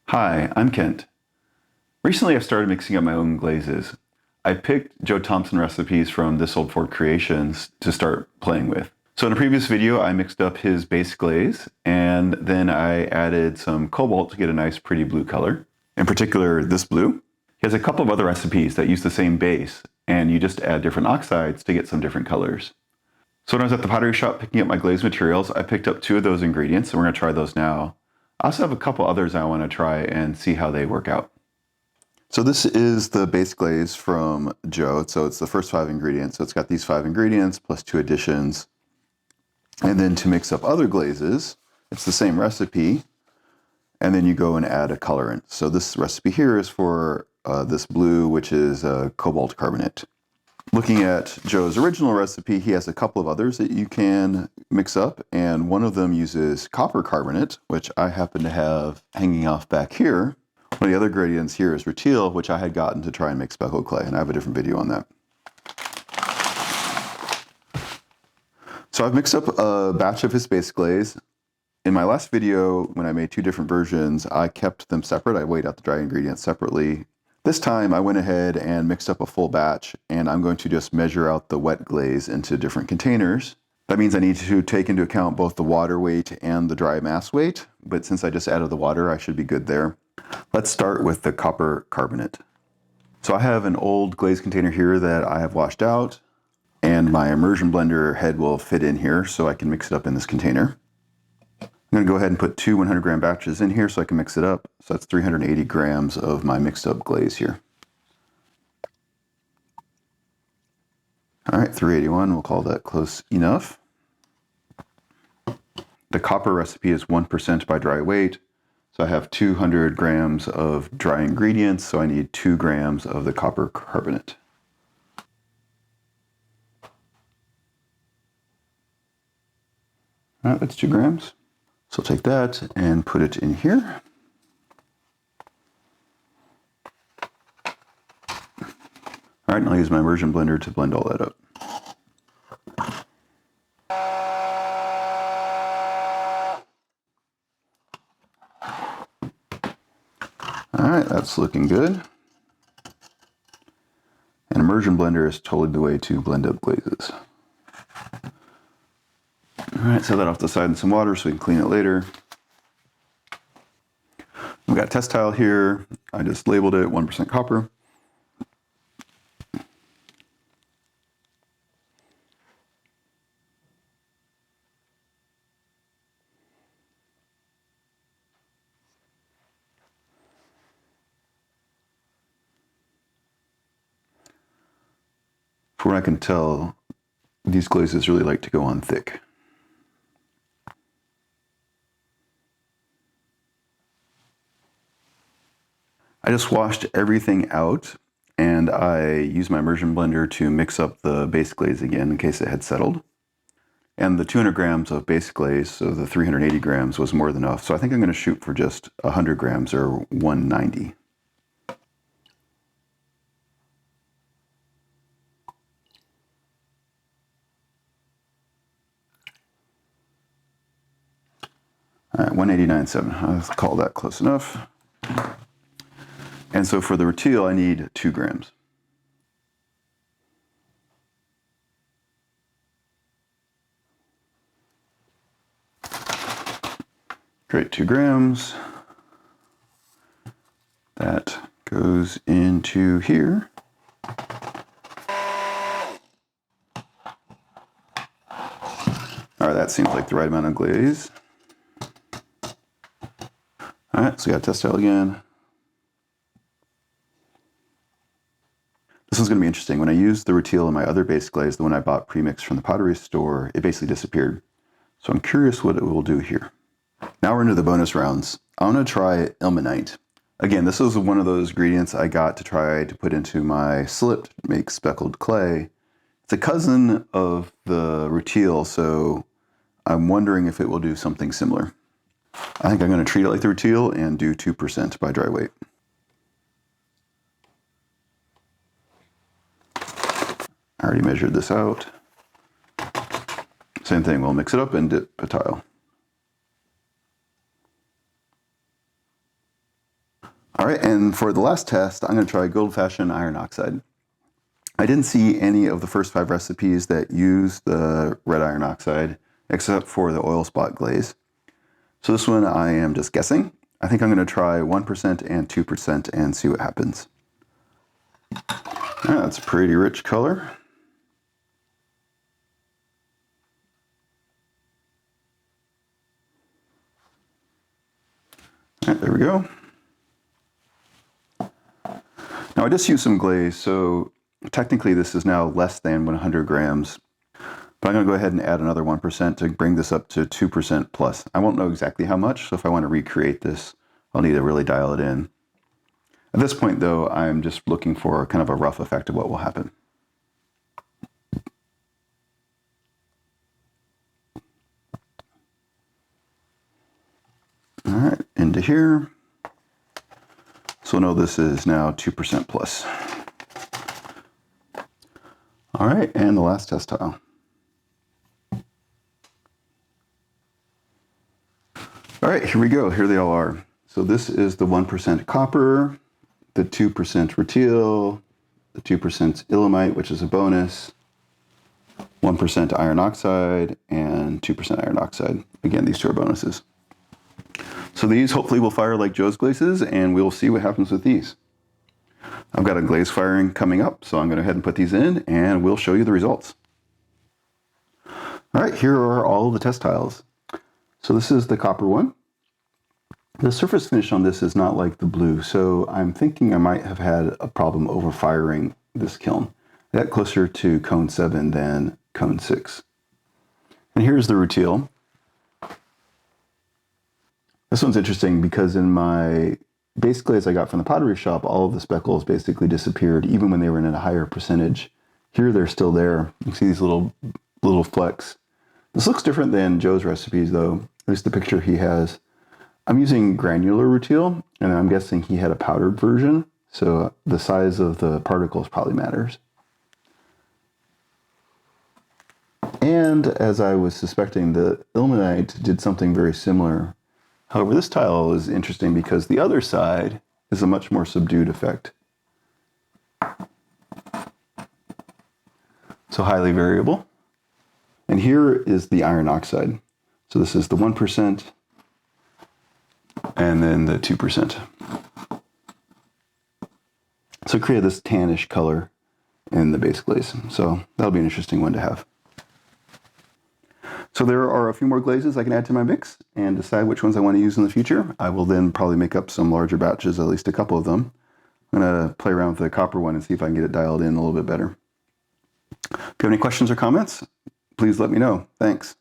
Hi, I'm Kent. Recently I've started mixing up my own glazes. I picked Joe Thompson recipes from This Old Fort Creations to start playing with. So in a previous video I mixed up his base glaze and then I added some cobalt to get a nice pretty blue color. In particular this blue. He has a couple of other recipes that use the same base and you just add different oxides to get some different colors. So when I was at the pottery shop picking up my glaze materials, I picked up 2 of those ingredients and we're going to try those now. I also have a couple others I want to try and see how they work out. So this is the base glaze from Joe. So it's the first 5 ingredients. So it's got these 5 ingredients plus 2 additions. And then to mix up other glazes, it's the same recipe. And then you go and add a colorant. So this recipe here is for this blue, which is cobalt carbonate. Looking at Joe's original recipe, he has a couple of others that you can mix up, and one of them uses copper carbonate, which I happen to have hanging off back here. One of the other ingredients here is rutile, which I had gotten to try and make speckled clay, and I have a different video on that. So I've mixed up a batch of his base glaze. In my last video, when I made 2 different versions, I kept them separate. I weighed out the dry ingredients separately. This time I went ahead and mixed up a full batch, and I'm going to just measure out the wet glaze into different containers. That means I need to take into account both the water weight and the dry mass weight, but since I just added the water, I should be good there. Let's start with the copper carbonate. So I have an old glaze container here that I have washed out, and my immersion blender head will fit in here so I can mix it up in this container. I'm going to go ahead and put 2 100-gram batches in here so I can mix it up. So that's 380 grams of my mixed up glaze here. All right, 381, we'll call that close enough. The copper recipe is 1% by dry weight. So I have 200 grams of dry ingredients, so I need 2 grams of the copper carbonate. All right, that's 2 grams. So I'll take that and put it in here. All right, and I'll use my immersion blender to blend all that up. All right, that's looking good. An immersion blender is totally the way to blend up glazes. All right, set that off to the side in some water so we can clean it later. We've got a test tile here. I just labeled it 1% copper. From what I can tell, these glazes really like to go on thick. I just washed everything out and I used my immersion blender to mix up the base glaze again in case it had settled. And the 200 grams of base glaze, so the 380 grams was more than enough. So I think I'm going to shoot for just 100 grams or 190. All right, 189.7, I'll call that close enough. And so for the rutile, I need 2 grams. Great, 2 grams. That goes into here. All right, that seems like the right amount of glaze. All right, so we got test tile again. This one's going to be interesting. When I used the rutile in my other base glaze, the one I bought pre-mixed from the Pottery store, it basically disappeared. So I'm curious what it will do here. Now we're into the bonus rounds. I want to try ilmenite. Again, this was one of those ingredients I got to try to put into my slip to make speckled clay. It's a cousin of the rutile, so I'm wondering if it will do something similar. I think I'm going to treat it like the rutile and do 2% by dry weight. I already measured this out. Same thing, we'll mix it up and dip a tile. All right, and for the last test, I'm going to try good old-fashioned iron oxide. I didn't see any of the first 5 recipes that use the red iron oxide, except for the oil spot glaze. So this one I am just guessing. I think I'm going to try 1% and 2% and see what happens. That's a pretty rich color. All right, there we go. Now I just used some glaze, so technically this is now less than 100 grams. But I'm going to go ahead and add another 1% to bring this up to 2% plus. I won't know exactly how much, so if I want to recreate this, I'll need to really dial it in. At this point, though, I'm just looking for kind of a rough effect of what will happen. All right, into here. So we'll know this is now 2% plus. All right, and the last test tile. All right, here we go. Here they all are. So this is the 1% copper, the 2% rutile, the 2% ilmenite, which is a bonus, 1% iron oxide, and 2% iron oxide. Again, these two are bonuses. So these hopefully will fire like Joe's glazes, and we'll see what happens with these. I've got a glaze firing coming up, so I'm going to go ahead and put these in, and we'll show you the results. All right, here are all of the test tiles. So this is the copper one. The surface finish on this is not like the blue, so I'm thinking I might have had a problem over firing this kiln. I got closer to cone 7 than cone 6. And here's the rutile. This one's interesting because in my base glaze I got from the pottery shop, all of the speckles basically disappeared, even when they were in a higher percentage. Here they're still there. You can see these little flecks. This looks different than Joe's recipes, though. At least the picture he has. I'm using granular rutile, and I'm guessing he had a powdered version, so the size of the particles probably matters. And as I was suspecting, the ilmenite did something very similar. However, this tile is interesting because the other side is a much more subdued effect. So highly variable. And here is the iron oxide. So this is the 1%. And then the 2%. So it created this tannish color in the base glaze. So that'll be an interesting one to have. So there are a few more glazes I can add to my mix and decide which ones I want to use in the future. I will then probably make up some larger batches, at least a couple of them. I'm going to play around with the copper one and see if I can get it dialed in a little bit better. If you have any questions or comments, please let me know. Thanks.